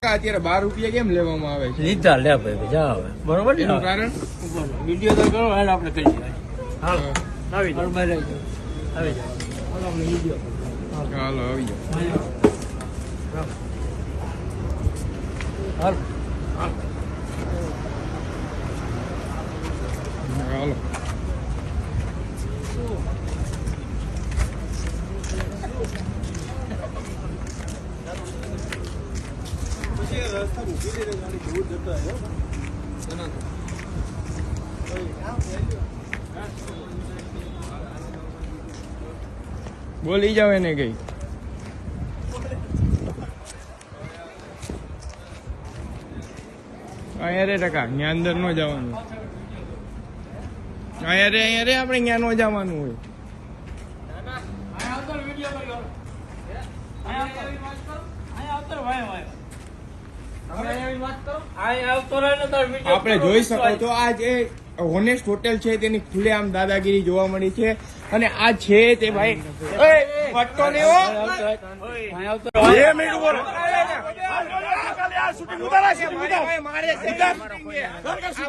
અત્યારે 12 રૂપિયા કેમ લેવામાં આવે છે? લીધા લે ભાઈ જા હવે બરોબર ને એનું કારણ વિડીયો તો કરો હાલ આપણે કરી દઈએ હાલ આવી જાવ આવી જાવ હાલ આપણે વિડીયો હાલો આવી જાઓ હાલ હાલો બોલી જાવ એને કઈ અહીંયા રે ટકા ત્યાં અંદર ન જવાનું અહીંયા રે આપણે ત્યાં ન જવાનું હોય આપણે જોઈ શકો છો આ જે હોનેસ્ટ હોટેલ છે તેની ખુલ્લેઆમ દાદાગીરી જોવા મળી છે અને આ છે તે ભાઈ ફટતો નહીં હો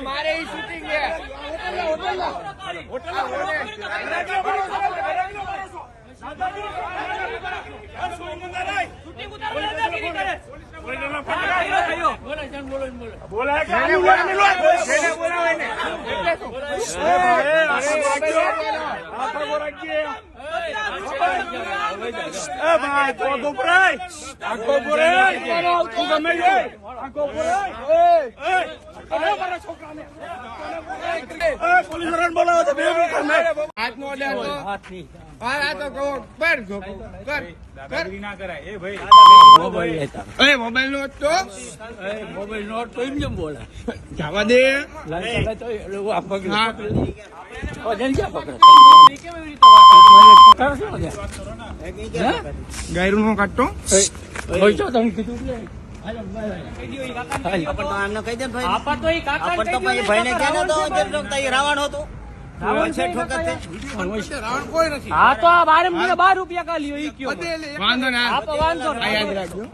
મારે શૂટિંગ છે મોબાઈલ નો તો મોબાઈલ નોટ તો એમ જેમ બોલે જવા દે ગાયરું નો કાઢતો રાવણ હતો હા તો આ 12 રૂપિયા કા લ્યો ઈ કયો વાંધો ના વાંધો યાદ રાખજો.